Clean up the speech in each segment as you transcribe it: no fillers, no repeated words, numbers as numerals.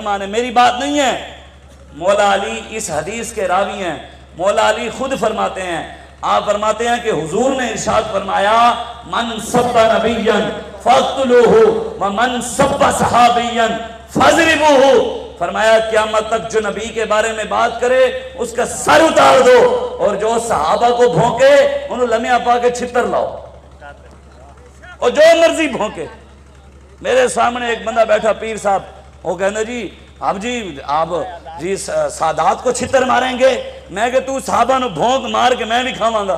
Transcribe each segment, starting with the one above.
فرمانے، میری بات نہیں ہے۔ مولا علی اس حدیث کے راوی ہیں۔ مولا علی خود فرماتے ہیں، آپ فرماتے ہیں کہ حضور نے ارشاد فرمایا من سب نبیا فاقتلوہ ومن سب صحابیا فاضربوہ، فرمایا قیامت تک جو نبی کے بارے میں بات کرے اس کا سر اتار دو، اور جو صحابہ کو بھونکے انہوں لمحہ پا کے چھتر لاؤ، اور جو مرضی بھونکے۔ میرے سامنے ایک بندہ بیٹھا پیر صاحب، وہ کہنا جی آپ جی سادات کو چھتر ماریں گے؟ میں کہ تو صحابہ نو بھونک مار کے میں بھی کھاواں گا۔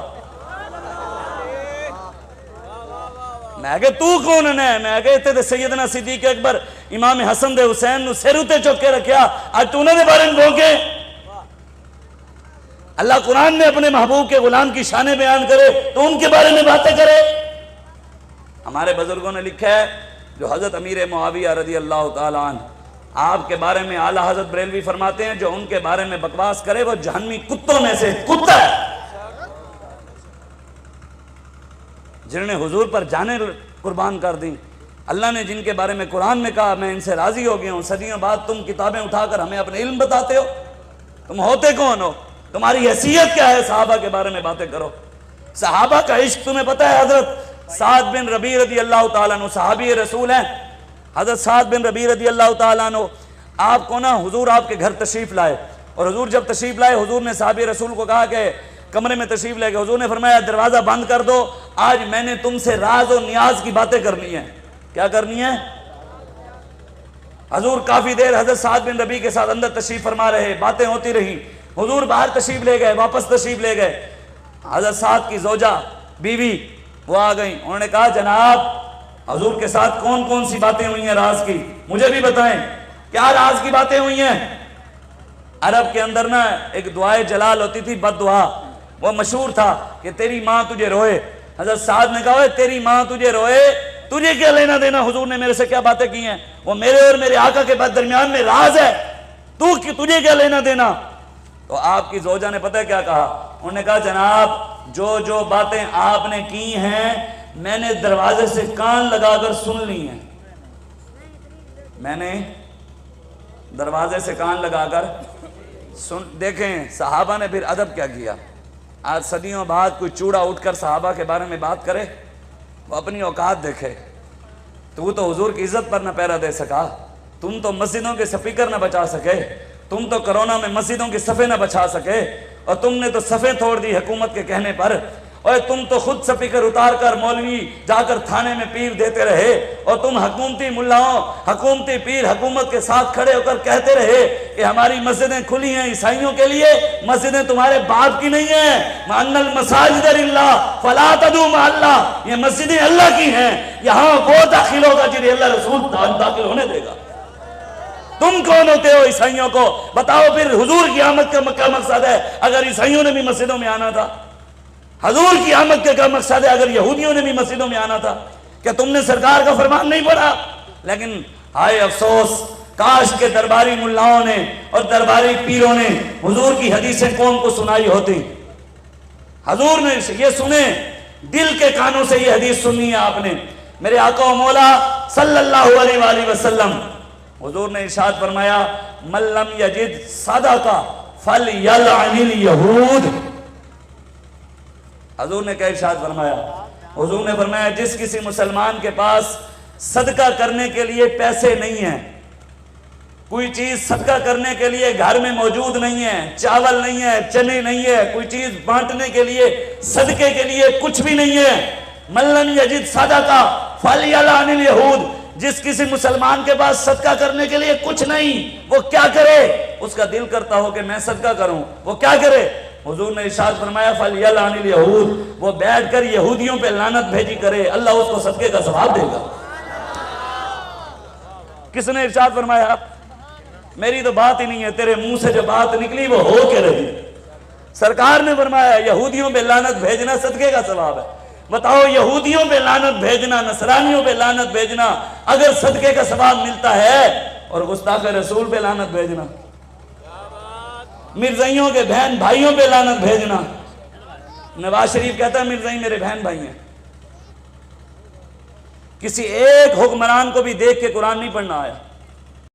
میں کہ تو کون نے؟ میں کہ اتنے سیدنا صدیق اکبر امام حسن دے حسین نو سر اتے چک کے رکھیا، آج تو انہیں دے بارے میں بھونکے؟ اللہ قرآن میں اپنے محبوب کے غلام کی شانیں بیان کرے تو ان کے بارے میں باتیں کرے۔ ہمارے بزرگوں نے لکھا ہے، جو حضرت امیر معاویہ رضی اللہ تعالیٰ عنہ، آپ کے بارے میں اعلیٰ حضرت بریلوی فرماتے ہیں جو ان کے بارے میں بکواس کرے وہ جہنمی کتوں میں سے کتا ہے۔ جنہوں نے حضور پر جانیں قربان کر دیں، اللہ نے جن کے بارے میں قرآن میں کہا میں ان سے راضی ہو گیا ہوں، صدیوں بعد تم کتابیں اٹھا کر ہمیں اپنے علم بتاتے ہو؟ تم ہوتے کون ہو؟ تمہاری حیثیت کیا ہے صحابہ کے بارے میں باتیں کرو؟ صحابہ کا عشق تمہیں پتہ ہے؟ حضرت سعد بن ربیع رضی اللہ تعالیٰ عنہ صحابی رسول ہیں۔ حضرت سعد بن ربیع رضی اللہ تعالیٰ عنہ آپ کو نا حضور آپ کے گھر تشریف لائے، اور حضور جب تشریف لائے حضور نے صحابی رسول کو کہا کہ کمرے میں تشریف لے گئے، حضور نے فرمایا دروازہ بند کر دو، آج میں نے تم سے راز و نیاز کی باتیں کرنی ہیں۔ کیا کرنی ہے؟ حضور کافی دیر حضرت سعد بن ربیع کے ساتھ اندر تشریف فرما رہے، باتیں ہوتی رہی، حضور باہر تشریف لے گئے، واپس تشریف لے گئے۔ حضرت سعد کی زوجہ بیوی وہ آ گئیں، انہوں نے کہا جناب حضور کے ساتھ کون کون سی باتیں ہوئی ہیں راز کی، مجھے بھی بتائیں کیا راز کی باتیں ہوئی ہیں؟ عرب کے اندر نا ایک دعائے جلال ہوتی تھی، بد دعا، وہ مشہور تھا کہ تیری ماں تجھے روئے۔ حضرت سعد نے کہا تیری ماں تجھے روئے، تجھے کیا لینا دینا حضور نے میرے سے کیا باتیں کی ہیں؟ وہ میرے اور میرے آقا کے درمیان میں راز ہے، تجھے کیا لینا دینا؟ تو آپ کی زوجہ نے پتہ کیا کہا؟ انہوں نے کہا جناب جو جو باتیں آپ نے کی ہیں میں نے دروازے سے کان لگا کر سن لی ہیں، میں نے دروازے سے کان لگا کر دیکھیں صحابہ نے پھر ادب کیا کیا۔ آج صدیوں بعد کوئی چوڑا اٹھ کر صحابہ کے بارے میں بات کرے، وہ اپنی اوقات دیکھے۔ تو حضور کی عزت پر نہ پیرا دے سکا، تم تو مسجدوں کے سپیکر نہ بچا سکے، تم تو کرونا میں مسجدوں کی صفیں نہ بچا سکے، اور تم نے تو صفیں توڑ دی حکومت کے کہنے پر، اور تم تو خود سپیکر اتار کر مولوی جا کر تھانے میں پیر دیتے رہے، اور تم حکومتی ملاؤں حکومتی پیر حکومت کے ساتھ کھڑے ہو کر کہتے رہے کہ ہماری مسجدیں کھلی ہیں عیسائیوں کے لیے، مسجدیں تمہارے باپ کی نہیں ہیں۔ وَأَنَّ الْمَسَاجِدَ لِلَّهِ فَلَا تَدْعُوا مَعَ اللَّهِ، یہ مسجدیں اللہ کی ہیں، یہاں وہ داخل ہوگا جنہیں اللہ رسول داخل ہونے دے گا۔ تم کون ہوتے ہو عیسائیوں کو بتاؤ؟ پھر حضور کی آمد کا کیا مقصد ہے اگر عیسائیوں نے بھی مسجدوں میں آنا تھا؟ حضور کی آمد کا کیا مقصد ہے اگر یہودیوں نے بھی مسجدوں میں آنا تھا؟ کیا تم نے سرکار کا فرمان نہیں پڑھا؟ لیکن ہائے افسوس، کاش کے درباری ملاؤں نے اور درباری پیروں نے حضور کی حدیثیں قوم کو سنائی ہوتی۔ حضور نے یہ سنیں، دل کے کانوں سے یہ حدیث سننی ہے آپ نے۔ میرے آقا و مولا صلی اللہ علیہ وآلہ وسلم حضور نے ارشاد فرمایا من لم یجد صدقہ فلیلعن الیہود۔ حضور نے کیا ارشاد فرمایا؟ حضور نے فرمایا جس کسی مسلمان کے پاس صدقہ کرنے کے لیے پیسے نہیں ہیں، کوئی چیز صدقہ کرنے کے لیے گھر میں موجود نہیں ہے، چاول نہیں ہے، چنے نہیں ہے، کوئی چیز بانٹنے کے لیے صدقے کے لیے کچھ بھی نہیں ہے، من لم یجد صدقہ فلیلعن الیہود، جس کسی مسلمان کے پاس صدقہ کرنے کے لیے کچھ نہیں وہ کیا کرے؟ اس کا دل کرتا ہو کہ میں صدقہ کروں، وہ کیا کرے؟ حضور نے ارشاد فرمایا فَلْيَلْعَنِ الْيَهُودِ، وہ بیٹھ کر یہودیوں پہ لعنت بھیجی کرے، اللہ اس کو صدقے کا ثواب دے گا۔ کس نے ارشاد فرمایا؟ میری تو بات ہی نہیں ہے، تیرے منہ سے جو بات نکلی وہ ہو کے رہی۔ سرکار نے فرمایا یہودیوں پہ لعنت بھیجنا صدقے کا ثواب ہے۔ بتاؤ یہودیوں پہ لعنت بھیجنا، نصرانیوں پہ لعنت بھیجنا اگر صدقے کا ثواب ملتا ہے، اور گستاخ رسول پہ لعنت بھیجنا، مرزائیوں کے بہن بھائیوں پہ لعنت بھیجنا۔ نواز شریف کہتا ہے مرزائی میرے بہن بھائی ہیں۔ کسی ایک حکمران کو بھی دیکھ کے قرآن نہیں پڑھنا آیا۔